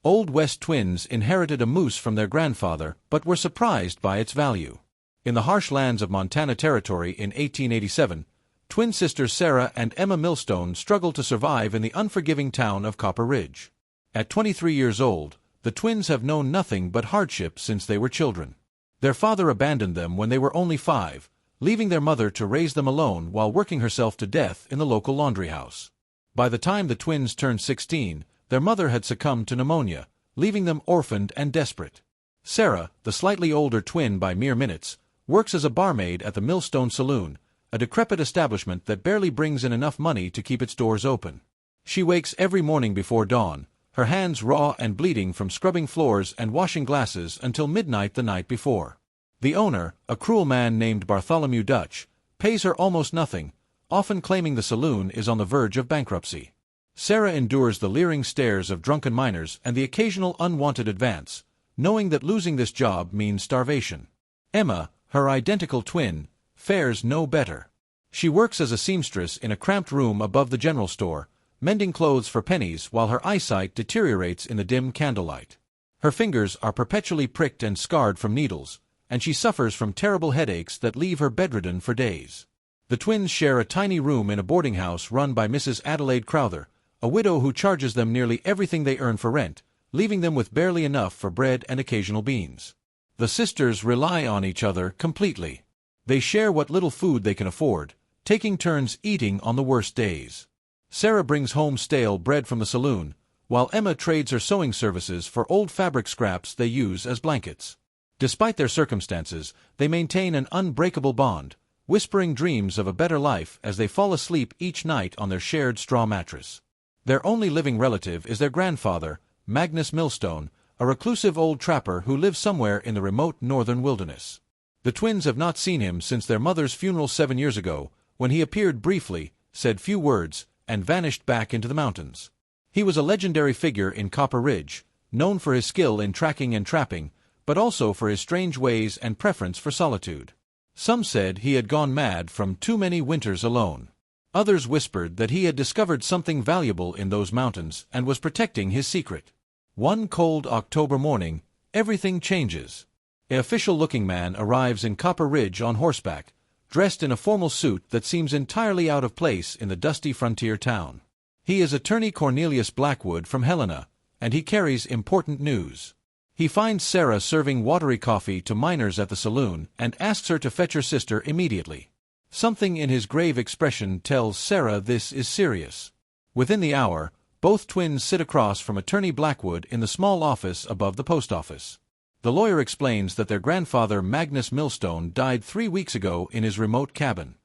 Old West twins inherited a moose from their grandfather but were surprised by its value. In the harsh lands of Montana Territory in 1887, twin sisters Sarah and Emma Millstone struggled to survive in the unforgiving town of Copper Ridge. At 23 years old, the twins have known nothing but hardship since they were children. Their father abandoned them when they were only 5, leaving their mother to raise them alone while working herself to death in the local laundry house. By the time the twins turned 16, their mother had succumbed to pneumonia, leaving them orphaned and desperate. Sarah, the slightly older twin by mere minutes, works as a barmaid at the Millstone Saloon, a decrepit establishment that barely brings in enough money to keep its doors open. She wakes every morning before dawn, her hands raw and bleeding from scrubbing floors and washing glasses until midnight the night before. The owner, a cruel man named Bartholomew Dutch, pays her almost nothing, often claiming the saloon is on the verge of bankruptcy. Sarah endures the leering stares of drunken miners and the occasional unwanted advance, knowing that losing this job means starvation. Emma, her identical twin, fares no better. She works as a seamstress in a cramped room above the general store, mending clothes for pennies while her eyesight deteriorates in the dim candlelight. Her fingers are perpetually pricked and scarred from needles, and she suffers from terrible headaches that leave her bedridden for days. The twins share a tiny room in a boarding house run by Mrs. Adelaide Crowther, a widow who charges them nearly everything they earn for rent, leaving them with barely enough for bread and occasional beans. The sisters rely on each other completely. They share what little food they can afford, taking turns eating on the worst days. Sarah brings home stale bread from the saloon, while Emma trades her sewing services for old fabric scraps they use as blankets. Despite their circumstances, they maintain an unbreakable bond, whispering dreams of a better life as they fall asleep each night on their shared straw mattress. Their only living relative is their grandfather, Magnus Millstone, a reclusive old trapper who lives somewhere in the remote northern wilderness. The twins have not seen him since their mother's funeral 7 years ago, when he appeared briefly, said few words, and vanished back into the mountains. He was a legendary figure in Copper Ridge, known for his skill in tracking and trapping, but also for his strange ways and preference for solitude. Some said he had gone mad from too many winters alone. Others whispered that he had discovered something valuable in those mountains and was protecting his secret. One cold October morning, everything changes. An official-looking man arrives in Copper Ridge on horseback, dressed in a formal suit that seems entirely out of place in the dusty frontier town. He is Attorney Cornelius Blackwood from Helena, and he carries important news. He finds Sarah serving watery coffee to miners at the saloon and asks her to fetch her sister immediately. Something in his grave expression tells Sarah this is serious. Within the hour, both twins sit across from Attorney Blackwood in the small office above the post office. The lawyer explains that their grandfather Magnus Millstone died 3 weeks ago in his remote cabin.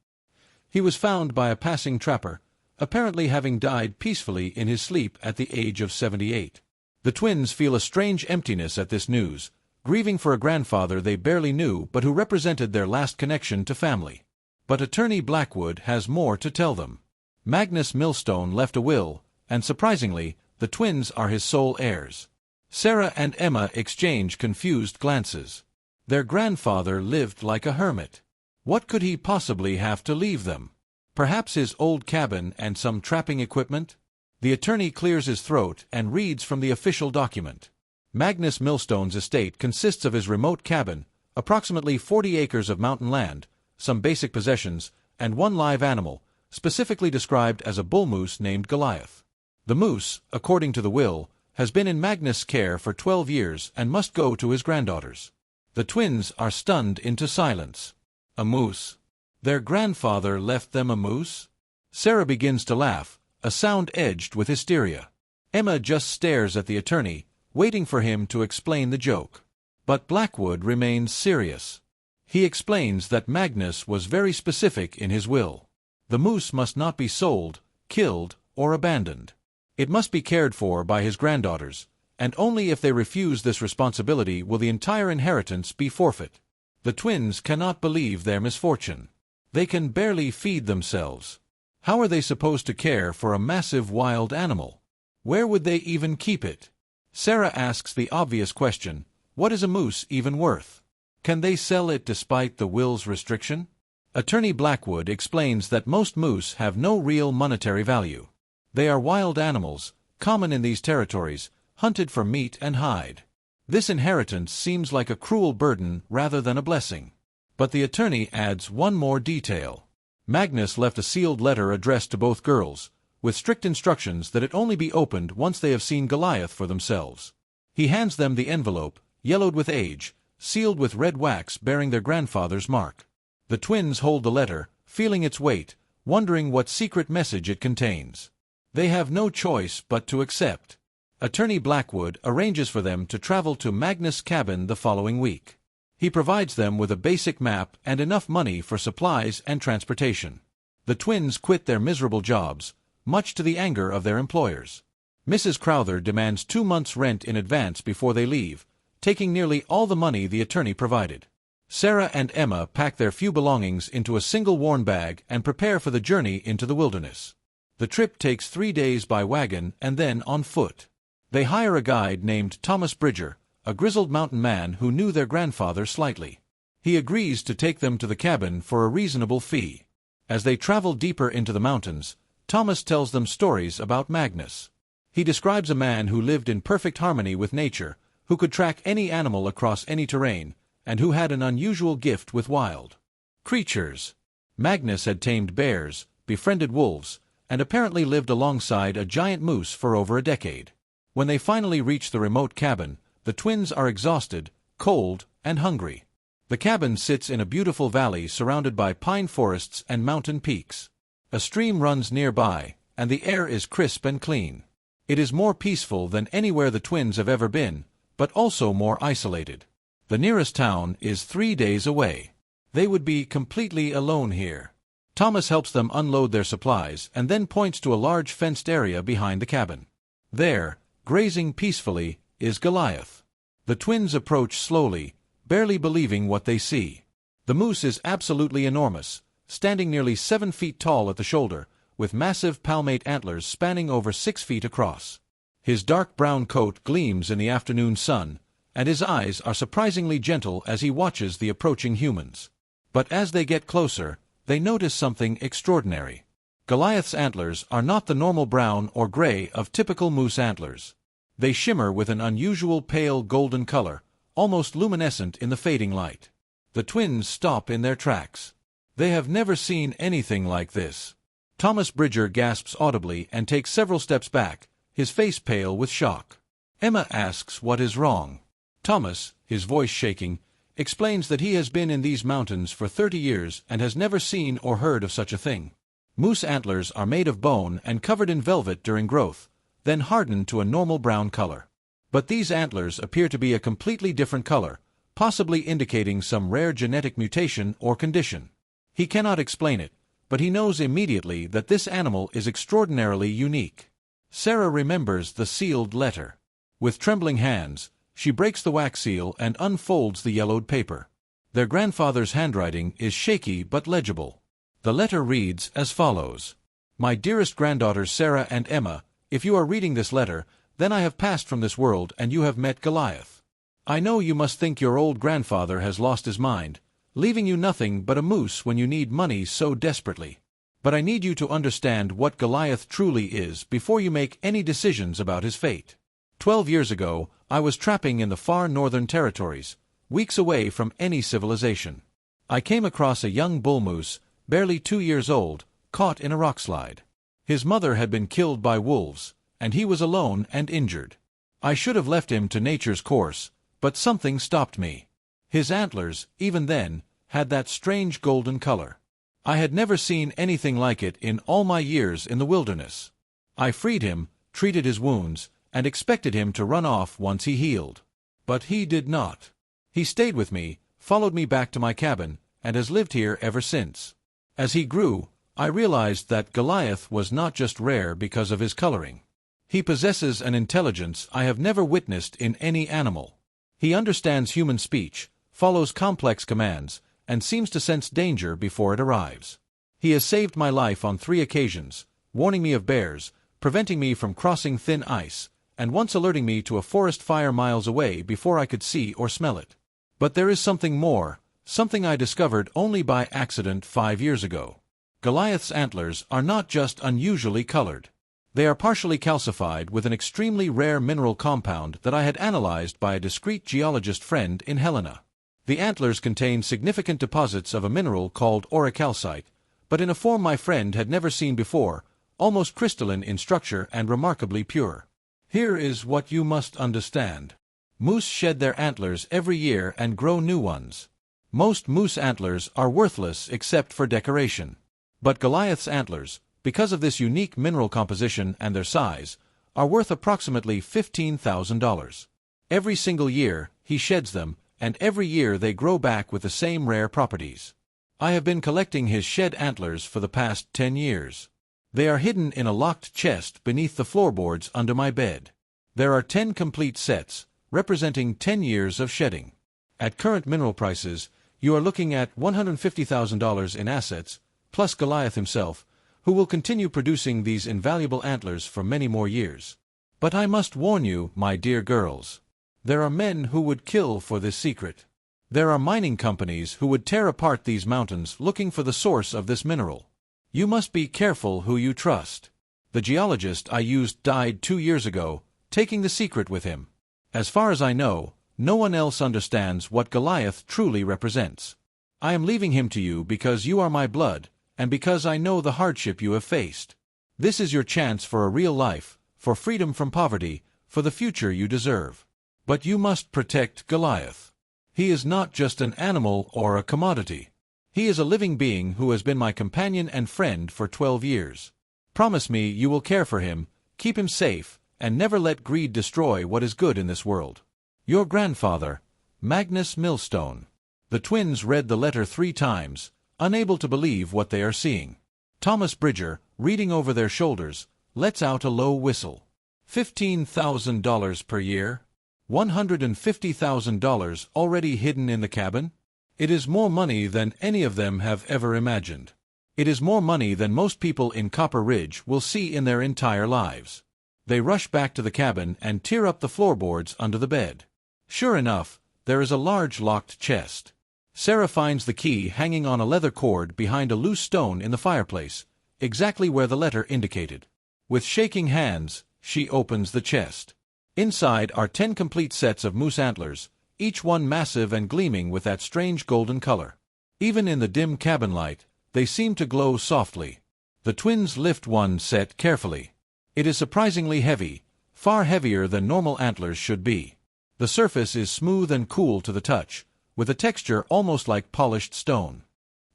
He was found by a passing trapper, apparently having died peacefully in his sleep at the age of 78. The twins feel a strange emptiness at this news, grieving for a grandfather they barely knew but who represented their last connection to family. But Attorney Blackwood has more to tell them. Magnus Millstone left a will, and surprisingly, the twins are his sole heirs. Sarah and Emma exchange confused glances. Their grandfather lived like a hermit. What could he possibly have to leave them? Perhaps his old cabin and some trapping equipment? The attorney clears his throat and reads from the official document. Magnus Millstone's estate consists of his remote cabin, approximately 40 acres of mountain land, some basic possessions, and one live animal, specifically described as a bull moose named Goliath. The moose, according to the will, has been in Magnus' care for 12 years and must go to his granddaughters. The twins are stunned into silence. A moose. Their grandfather left them a moose? Sarah begins to laugh, a sound edged with hysteria. Emma just stares at the attorney, waiting for him to explain the joke. But Blackwood remains serious. He explains that Magnus was very specific in his will. The moose must not be sold, killed, or abandoned. It must be cared for by his granddaughters, and only if they refuse this responsibility will the entire inheritance be forfeit. The twins cannot believe their misfortune. They can barely feed themselves. How are they supposed to care for a massive wild animal? Where would they even keep it? Sarah asks the obvious question, what is a moose even worth? Can they sell it despite the will's restriction? Attorney Blackwood explains that most moose have no real monetary value. They are wild animals, common in these territories, hunted for meat and hide. This inheritance seems like a cruel burden rather than a blessing. But the attorney adds one more detail. Magnus left a sealed letter addressed to both girls, with strict instructions that it only be opened once they have seen Goliath for themselves. He hands them the envelope, yellowed with age, sealed with red wax bearing their grandfather's mark. The twins hold the letter, feeling its weight, wondering what secret message it contains. They have no choice but to accept. Attorney Blackwood arranges for them to travel to Magnus' cabin the following week. He provides them with a basic map and enough money for supplies and transportation. The twins quit their miserable jobs, much to the anger of their employers. Mrs. Crowther demands 2 months' rent in advance before they leave, taking nearly all the money the attorney provided. Sarah and Emma pack their few belongings into a single worn bag and prepare for the journey into the wilderness. The trip takes 3 days by wagon and then on foot. They hire a guide named Thomas Bridger, a grizzled mountain man who knew their grandfather slightly. He agrees to take them to the cabin for a reasonable fee. As they travel deeper into the mountains, Thomas tells them stories about Magnus. He describes a man who lived in perfect harmony with nature, who could track any animal across any terrain, and who had an unusual gift with wild creatures. Magnus had tamed bears, befriended wolves, and apparently lived alongside a giant moose for over a decade. When they finally reach the remote cabin, the twins are exhausted, cold, and hungry. The cabin sits in a beautiful valley surrounded by pine forests and mountain peaks. A stream runs nearby, and the air is crisp and clean. It is more peaceful than anywhere the twins have ever been, but also more isolated. The nearest town is 3 days away. They would be completely alone here. Thomas helps them unload their supplies and then points to a large fenced area behind the cabin. There, grazing peacefully, is Goliath. The twins approach slowly, barely believing what they see. The moose is absolutely enormous, standing nearly 7 feet tall at the shoulder, with massive palmate antlers spanning over 6 feet across. His dark brown coat gleams in the afternoon sun, and his eyes are surprisingly gentle as he watches the approaching humans. But as they get closer, they notice something extraordinary. Goliath's antlers are not the normal brown or gray of typical moose antlers. They shimmer with an unusual pale golden color, almost luminescent in the fading light. The twins stop in their tracks. They have never seen anything like this. Thomas Bridger gasps audibly and takes several steps back, his face pale with shock. Emma asks what is wrong. Thomas, his voice shaking, explains that he has been in these mountains for 30 years and has never seen or heard of such a thing. Moose antlers are made of bone and covered in velvet during growth, then hardened to a normal brown color. But these antlers appear to be a completely different color, possibly indicating some rare genetic mutation or condition. He cannot explain it, but he knows immediately that this animal is extraordinarily unique. Sarah remembers the sealed letter. With trembling hands, she breaks the wax seal and unfolds the yellowed paper. Their grandfather's handwriting is shaky but legible. The letter reads as follows: "My dearest granddaughters Sarah and Emma, if you are reading this letter, then I have passed from this world and you have met Goliath. I know you must think your old grandfather has lost his mind, leaving you nothing but a moose when you need money so desperately. But I need you to understand what Goliath truly is before you make any decisions about his fate. 12 years ago, I was trapping in the far northern territories, weeks away from any civilization. I came across a young bull moose, barely 2 years old, caught in a rockslide. His mother had been killed by wolves, and he was alone and injured. I should have left him to nature's course, but something stopped me. His antlers, even then, had that strange golden color. I had never seen anything like it in all my years in the wilderness. I freed him, treated his wounds, and expected him to run off once he healed. But he did not. He stayed with me, followed me back to my cabin, and has lived here ever since. As he grew, I realized that Goliath was not just rare because of his coloring. He possesses an intelligence I have never witnessed in any animal. He understands human speech, follows complex commands, and seems to sense danger before it arrives. He has saved my life on 3 occasions, warning me of bears, preventing me from crossing thin ice, and once alerting me to a forest fire miles away before I could see or smell it. But there is something more, something I discovered only by accident 5 years ago. Goliath's antlers are not just unusually colored. They are partially calcified with an extremely rare mineral compound that I had analyzed by a discreet geologist friend in Helena. The antlers contain significant deposits of a mineral called auricalcite, but in a form my friend had never seen before, almost crystalline in structure and remarkably pure. Here is what you must understand. Moose shed their antlers every year and grow new ones. Most moose antlers are worthless except for decoration. But Goliath's antlers, because of this unique mineral composition and their size, are worth approximately $15,000. Every single year, he sheds them, and every year they grow back with the same rare properties. I have been collecting his shed antlers for the past 10 years. They are hidden in a locked chest beneath the floorboards under my bed. There are 10 complete sets, representing 10 years of shedding. At current mineral prices, you are looking at $150,000 in assets, plus Goliath himself, who will continue producing these invaluable antlers for many more years. But I must warn you, my dear girls. There are men who would kill for this secret. There are mining companies who would tear apart these mountains looking for the source of this mineral. You must be careful who you trust. The geologist I used died 2 years ago, taking the secret with him. As far as I know, no one else understands what Goliath truly represents. I am leaving him to you because you are my blood, and because I know the hardship you have faced. This is your chance for a real life, for freedom from poverty, for the future you deserve. But you must protect Goliath. He is not just an animal or a commodity. He is a living being who has been my companion and friend for 12 years. Promise me you will care for him, keep him safe, and never let greed destroy what is good in this world. Your grandfather, Magnus Millstone. The twins read the letter 3 times, unable to believe what they are seeing. Thomas Bridger, reading over their shoulders, lets out a low whistle. $15,000 per year? $150,000 already hidden in the cabin? It is more money than any of them have ever imagined. It is more money than most people in Copper Ridge will see in their entire lives. They rush back to the cabin and tear up the floorboards under the bed. Sure enough, there is a large locked chest. Sarah finds the key hanging on a leather cord behind a loose stone in the fireplace, exactly where the letter indicated. With shaking hands, she opens the chest. Inside are 10 complete sets of moose antlers, each one massive and gleaming with that strange golden color. Even in the dim cabin light, they seem to glow softly. The twins lift one set carefully. It is surprisingly heavy, far heavier than normal antlers should be. The surface is smooth and cool to the touch, with a texture almost like polished stone.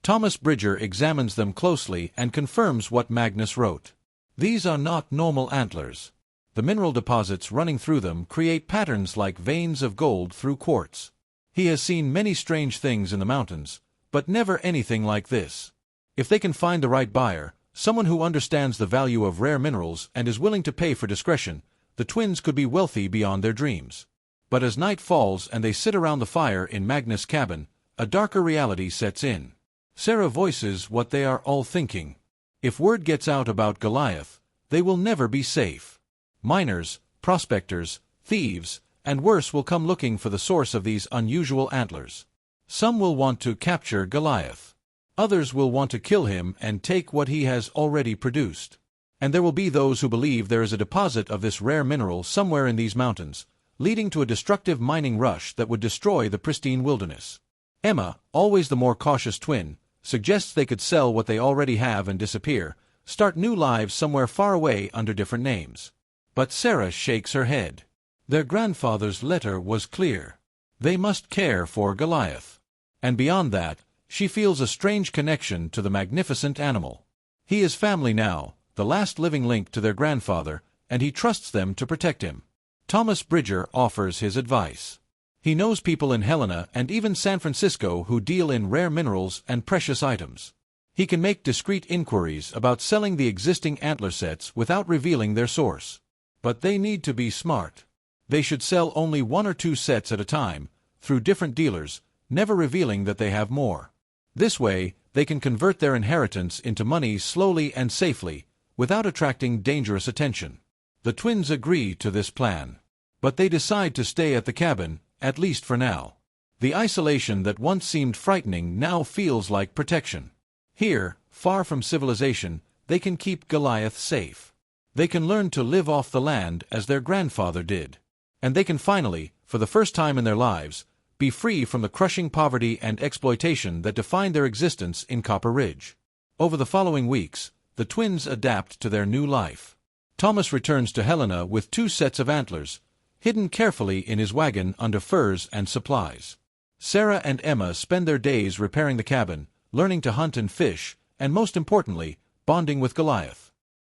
Thomas Bridger examines them closely and confirms what Magnus wrote. These are not normal antlers. The mineral deposits running through them create patterns like veins of gold through quartz. He has seen many strange things in the mountains, but never anything like this. If they can find the right buyer, someone who understands the value of rare minerals and is willing to pay for discretion, the twins could be wealthy beyond their dreams. But as night falls and they sit around the fire in Magnus' cabin, a darker reality sets in. Sarah voices what they are all thinking. If word gets out about Goliath, they will never be safe. Miners, prospectors, thieves, and worse will come looking for the source of these unusual antlers. Some will want to capture Goliath. Others will want to kill him and take what he has already produced. And there will be those who believe there is a deposit of this rare mineral somewhere in these mountains, leading to a destructive mining rush that would destroy the pristine wilderness. Emma, always the more cautious twin, suggests they could sell what they already have and disappear, start new lives somewhere far away under different names. But Sarah shakes her head. Their grandfather's letter was clear. They must care for Goliath. And beyond that, she feels a strange connection to the magnificent animal. He is family now, the last living link to their grandfather, and he trusts them to protect him. Thomas Bridger offers his advice. He knows people in Helena and even San Francisco who deal in rare minerals and precious items. He can make discreet inquiries about selling the existing antler sets without revealing their source. But they need to be smart. They should sell only 1 or 2 sets at a time, through different dealers, never revealing that they have more. This way, they can convert their inheritance into money slowly and safely, without attracting dangerous attention. The twins agree to this plan. But they decide to stay at the cabin, at least for now. The isolation that once seemed frightening now feels like protection. Here, far from civilization, they can keep Goliath safe. They can learn to live off the land as their grandfather did. And they can finally, for the first time in their lives, be free from the crushing poverty and exploitation that defined their existence in Copper Ridge. Over the following weeks, the twins adapt to their new life. Thomas returns to Helena with 2 sets of antlers, hidden carefully in his wagon under furs and supplies. Sarah and Emma spend their days repairing the cabin, learning to hunt and fish, and most importantly, bonding with Goliath.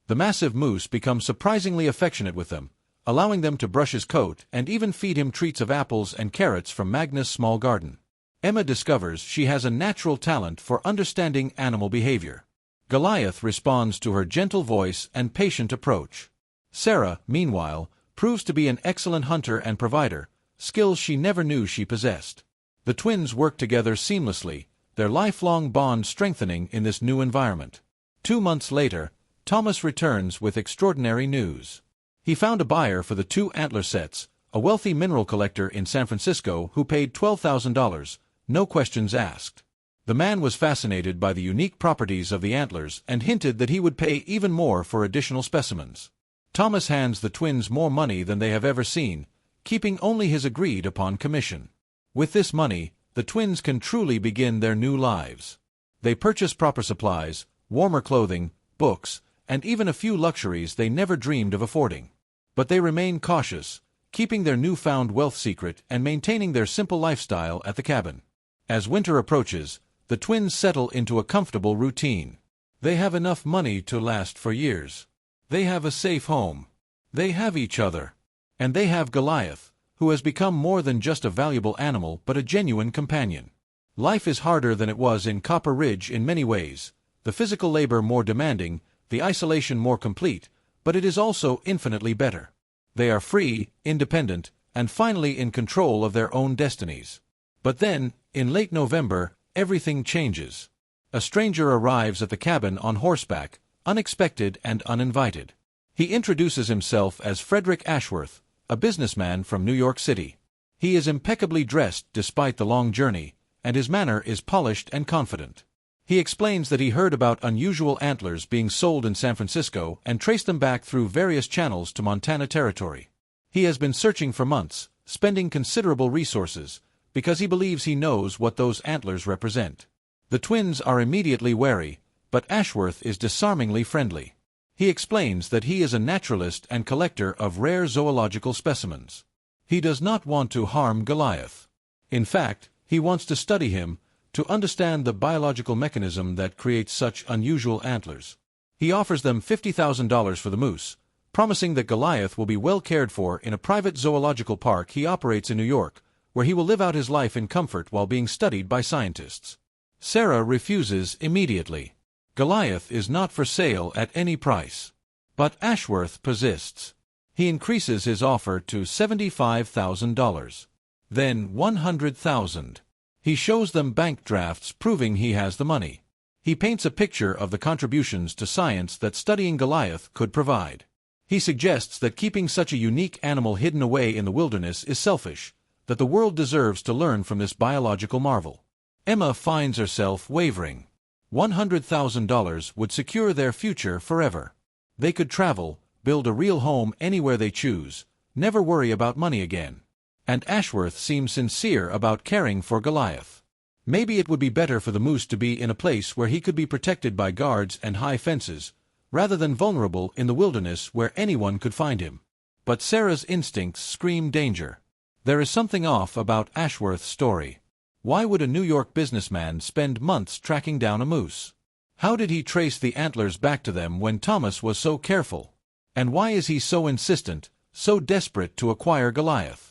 The massive moose becomes surprisingly affectionate with them, allowing them to brush his coat and even feed him treats of apples and carrots from Magna's small garden. Emma discovers she has a natural talent for understanding animal behavior. Goliath responds to her gentle voice and patient approach. Sarah, meanwhile, proves to be an excellent hunter and provider, skills she never knew she possessed. The twins work together seamlessly, their lifelong bond strengthening in this new environment. 2 months later, Thomas returns with extraordinary news. He found a buyer for the 2 antler sets, a wealthy mineral collector in San Francisco who paid $12,000, no questions asked. The man was fascinated by the unique properties of the antlers and hinted that he would pay even more for additional specimens. Thomas hands the twins more money than they have ever seen, keeping only his agreed-upon commission. With this money, the twins can truly begin their new lives. They purchase proper supplies, warmer clothing, books, and even a few luxuries they never dreamed of affording. But they remain cautious, keeping their newfound wealth secret and maintaining their simple lifestyle at the cabin. As winter approaches, the twins settle into a comfortable routine. They have enough money to last for years. They have a safe home. They have each other. And they have Goliath, who has become more than just a valuable animal but a genuine companion. Life is harder than it was in Copper Ridge in many ways, the physical labor more demanding, the isolation more complete, but it is also infinitely better. They are free, independent, and finally in control of their own destinies. But then, in late November, everything changes. A stranger arrives at the cabin on horseback, unexpected and uninvited. He introduces himself as Frederick Ashworth, a businessman from New York City. He is impeccably dressed despite the long journey, and his manner is polished and confident. He explains that he heard about unusual antlers being sold in San Francisco and traced them back through various channels to Montana Territory. He has been searching for months, spending considerable resources, because he believes he knows what those antlers represent. The twins are immediately wary, but Ashworth is disarmingly friendly. He explains that he is a naturalist and collector of rare zoological specimens. He does not want to harm Goliath. In fact, he wants to study him, to understand the biological mechanism that creates such unusual antlers. He offers them $50,000 for the moose, promising that Goliath will be well cared for in a private zoological park he operates in New York, where he will live out his life in comfort while being studied by scientists. Sarah refuses immediately. Goliath is not for sale at any price. But Ashworth persists. He increases his offer to $75,000. Then $100,000. He shows them bank drafts proving he has the money. He paints a picture of the contributions to science that studying Goliath could provide. He suggests that keeping such a unique animal hidden away in the wilderness is selfish, that the world deserves to learn from this biological marvel. Emma finds herself wavering. $100,000 would secure their future forever. They could travel, build a real home anywhere they choose, never worry about money again. And Ashworth seems sincere about caring for Goliath. Maybe it would be better for the moose to be in a place where he could be protected by guards and high fences, rather than vulnerable in the wilderness where anyone could find him. But Sarah's instincts scream danger. There is something off about Ashworth's story. Why would a New York businessman spend months tracking down a moose? How did he trace the antlers back to them when Thomas was so careful? And why is he so insistent, so desperate to acquire Goliath?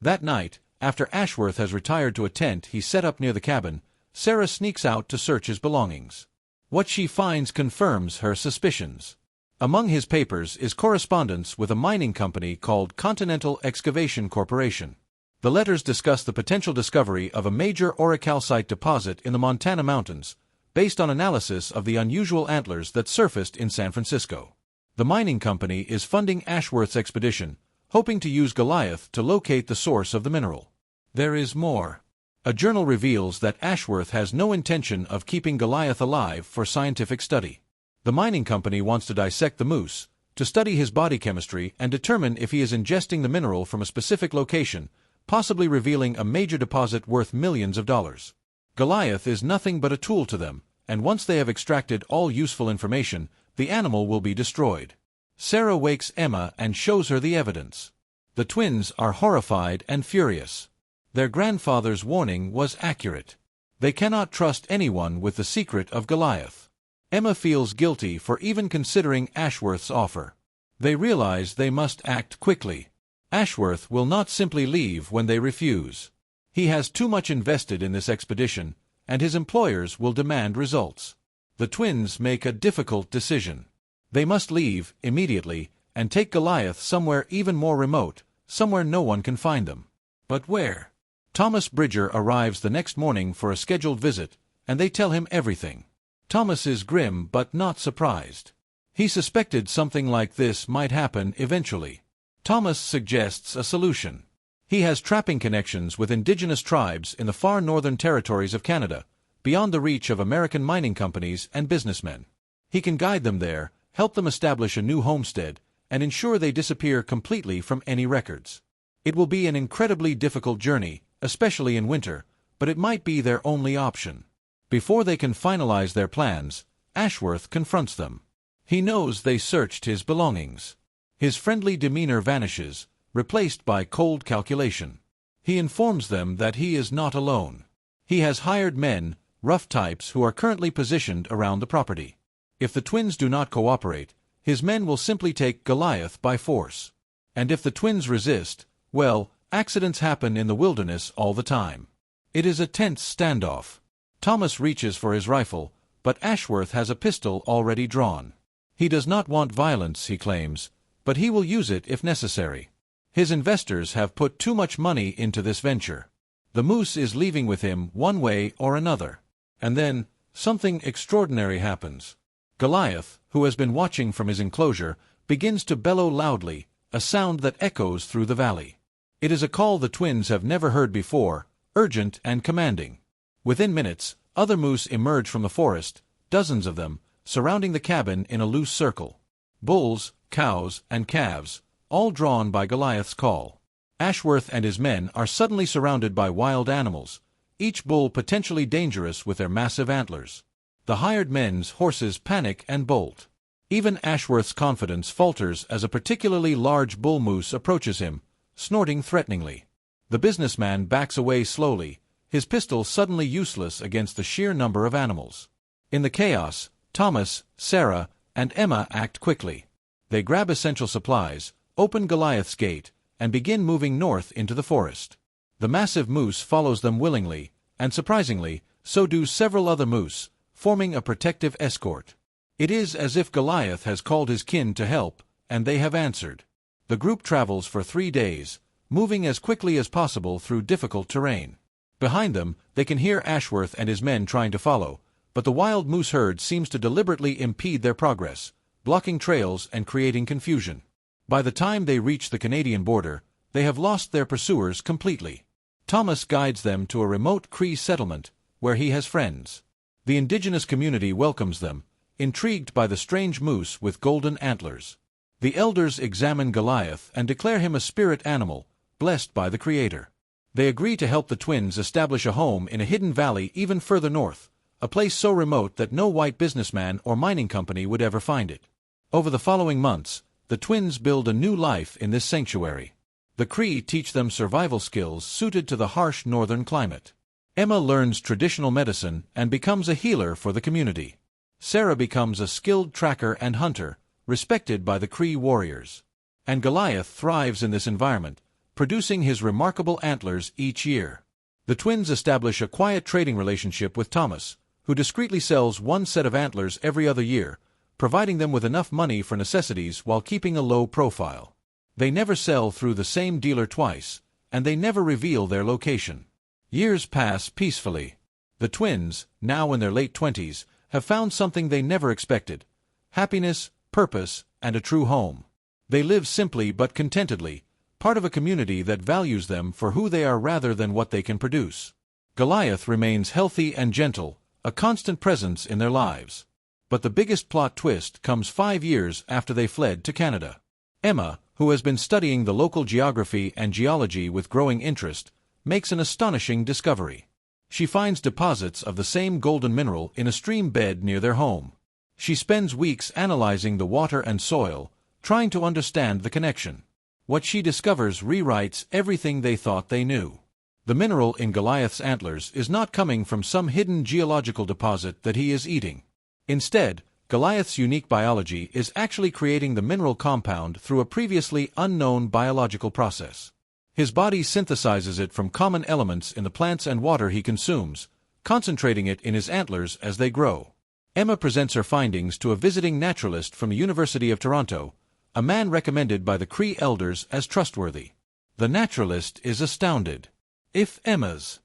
That night, after Ashworth has retired to a tent he set up near the cabin, Sarah sneaks out to search his belongings. What she finds confirms her suspicions. Among his papers is correspondence with a mining company called Continental Excavation Corporation. The letters discuss the potential discovery of a major orichalcite deposit in the Montana mountains, based on analysis of the unusual antlers that surfaced in San Francisco. The mining company is funding Ashworth's expedition, hoping to use Goliath to locate the source of the mineral. There is more. A journal reveals that Ashworth has no intention of keeping Goliath alive for scientific study. The mining company wants to dissect the moose, to study his body chemistry and determine if he is ingesting the mineral from a specific location, possibly revealing a major deposit worth millions of dollars. Goliath is nothing but a tool to them, and once they have extracted all useful information, the animal will be destroyed. Sarah wakes Emma and shows her the evidence. The twins are horrified and furious. Their grandfather's warning was accurate. They cannot trust anyone with the secret of Goliath. Emma feels guilty for even considering Ashworth's offer. They realize they must act quickly. Ashworth will not simply leave when they refuse. He has too much invested in this expedition, and his employers will demand results. The twins make a difficult decision. They must leave immediately and take Goliath somewhere even more remote, somewhere no one can find them. But where? Thomas Bridger arrives the next morning for a scheduled visit, and they tell him everything. Thomas is grim but not surprised. He suspected something like this might happen eventually. Thomas suggests a solution. He has trapping connections with indigenous tribes in the far northern territories of Canada, beyond the reach of American mining companies and businessmen. He can guide them there, help them establish a new homestead, and ensure they disappear completely from any records. It will be an incredibly difficult journey, especially in winter, but it might be their only option. Before they can finalize their plans, Ashworth confronts them. He knows they searched his belongings. His friendly demeanor vanishes, replaced by cold calculation. He informs them that he is not alone. He has hired men, rough types who are currently positioned around the property. If the twins do not cooperate, his men will simply take Goliath by force. And if the twins resist, well, accidents happen in the wilderness all the time. It is a tense standoff. Thomas reaches for his rifle, but Ashworth has a pistol already drawn. He does not want violence, he claims, but he will use it if necessary. His investors have put too much money into this venture. The moose is leaving with him one way or another. And then, something extraordinary happens. Goliath, who has been watching from his enclosure, begins to bellow loudly, a sound that echoes through the valley. It is a call the twins have never heard before, urgent and commanding. Within minutes, other moose emerge from the forest, dozens of them, surrounding the cabin in a loose circle. Bulls, cows, and calves, all drawn by Goliath's call. Ashworth and his men are suddenly surrounded by wild animals, each bull potentially dangerous with their massive antlers. The hired men's horses panic and bolt. Even Ashworth's confidence falters as a particularly large bull moose approaches him, snorting threateningly. The businessman backs away slowly, his pistol suddenly useless against the sheer number of animals. In the chaos, Thomas, Sarah, and Emma act quickly. They grab essential supplies, open Goliath's gate, and begin moving north into the forest. The massive moose follows them willingly, and surprisingly, so do several other moose, forming a protective escort. It is as if Goliath has called his kin to help, and they have answered. The group travels for 3 days, moving as quickly as possible through difficult terrain. Behind them, they can hear Ashworth and his men trying to follow, but the wild moose herd seems to deliberately impede their progress, blocking trails and creating confusion. By the time they reach the Canadian border, they have lost their pursuers completely. Thomas guides them to a remote Cree settlement, where he has friends. The indigenous community welcomes them, intrigued by the strange moose with golden antlers. The elders examine Goliath and declare him a spirit animal, blessed by the Creator. They agree to help the twins establish a home in a hidden valley even further north, a place so remote that no white businessman or mining company would ever find it. Over the following months, the twins build a new life in this sanctuary. The Cree teach them survival skills suited to the harsh northern climate. Emma learns traditional medicine and becomes a healer for the community. Sarah becomes a skilled tracker and hunter, respected by the Cree warriors. And Goliath thrives in this environment, producing his remarkable antlers each year. The twins establish a quiet trading relationship with Thomas, who discreetly sells one set of antlers every other year, providing them with enough money for necessities while keeping a low profile. They never sell through the same dealer twice, and they never reveal their location. Years pass peacefully. The twins, now in their late 20s, have found something they never expected: happiness, purpose, and a true home. They live simply but contentedly, part of a community that values them for who they are rather than what they can produce. Goliath remains healthy and gentle, a constant presence in their lives. But the biggest plot twist comes 5 years after they fled to Canada. Emma, who has been studying the local geography and geology with growing interest, makes an astonishing discovery. She finds deposits of the same golden mineral in a stream bed near their home. She spends weeks analyzing the water and soil, trying to understand the connection. What she discovers rewrites everything they thought they knew. The mineral in Goliath's antlers is not coming from some hidden geological deposit that he is eating. Instead, Goliath's unique biology is actually creating the mineral compound through a previously unknown biological process. His body synthesizes it from common elements in the plants and water he consumes, concentrating it in his antlers as they grow. Emma presents her findings to a visiting naturalist from the University of Toronto, a man recommended by the Cree elders as trustworthy. The naturalist is astounded. If Emma's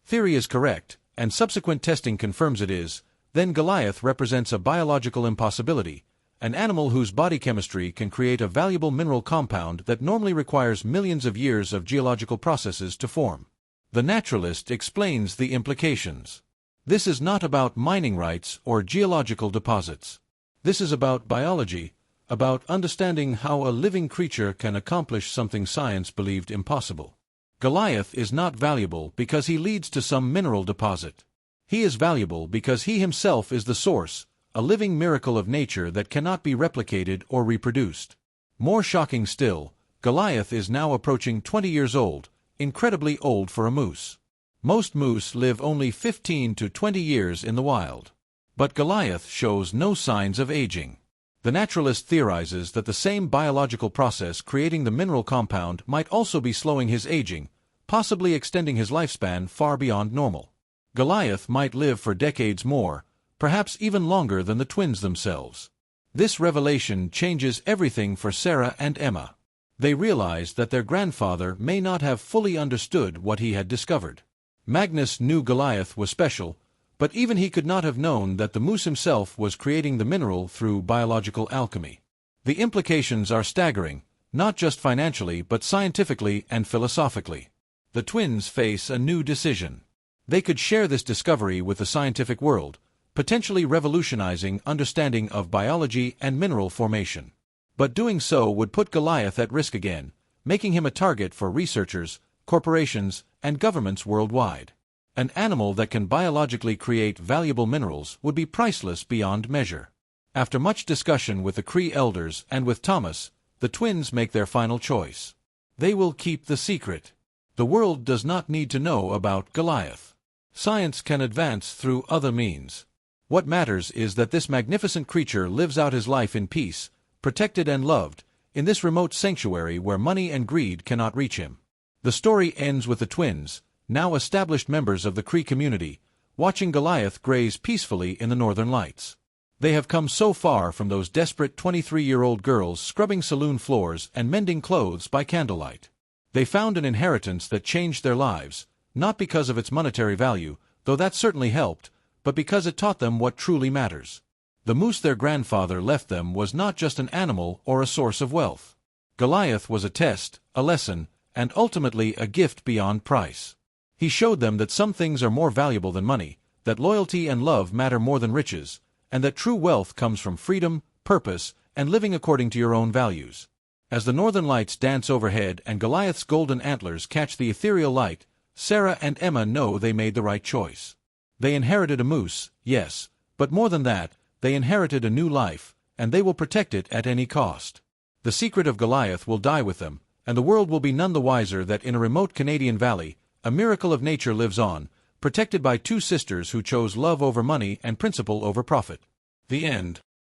theory is correct, and subsequent testing confirms it is, then Goliath represents a biological impossibility, an animal whose body chemistry can create a valuable mineral compound that normally requires millions of years of geological processes to form. The naturalist explains the implications. This is not about mining rights or geological deposits. This is about biology, about understanding how a living creature can accomplish something science believed impossible. Goliath is not valuable because he leads to some mineral deposit. He is valuable because he himself is the source, a living miracle of nature that cannot be replicated or reproduced. More shocking still, Goliath is now approaching 20 years old, incredibly old for a moose. Most moose live only 15 to 20 years in the wild. But Goliath shows no signs of aging. The naturalist theorizes that the same biological process creating the mineral compound might also be slowing his aging, possibly extending his lifespan far beyond normal. Goliath might live for decades more, perhaps even longer than the twins themselves. This revelation changes everything for Sarah and Emma. They realize that their grandfather may not have fully understood what he had discovered. Magnus knew Goliath was special, but even he could not have known that the moose himself was creating the mineral through biological alchemy. The implications are staggering, not just financially but scientifically and philosophically. The twins face a new decision. They could share this discovery with the scientific world, potentially revolutionizing understanding of biology and mineral formation. But doing so would put Goliath at risk again, making him a target for researchers, corporations, and governments worldwide. An animal that can biologically create valuable minerals would be priceless beyond measure. After much discussion with the Cree elders and with Thomas, the twins make their final choice. They will keep the secret. The world does not need to know about Goliath. Science can advance through other means. What matters is that this magnificent creature lives out his life in peace, protected and loved, in this remote sanctuary where money and greed cannot reach him. The story ends with the twins, now established members of the Cree community, watching Goliath graze peacefully in the northern lights. They have come so far from those desperate 23-year-old girls scrubbing saloon floors and mending clothes by candlelight. They found an inheritance that changed their lives, not because of its monetary value, though that certainly helped, but because it taught them what truly matters. The moose their grandfather left them was not just an animal or a source of wealth. Goliath was a test, a lesson, and ultimately a gift beyond price. He showed them that some things are more valuable than money, that loyalty and love matter more than riches, and that true wealth comes from freedom, purpose, and living according to your own values. As the northern lights dance overhead and Goliath's golden antlers catch the ethereal light, Sarah and Emma know they made the right choice. They inherited a moose, yes, but more than that, they inherited a new life, and they will protect it at any cost. The secret of Goliath will die with them, and the world will be none the wiser that in a remote Canadian valley, a miracle of nature lives on, protected by two sisters who chose love over money and principle over profit. The end.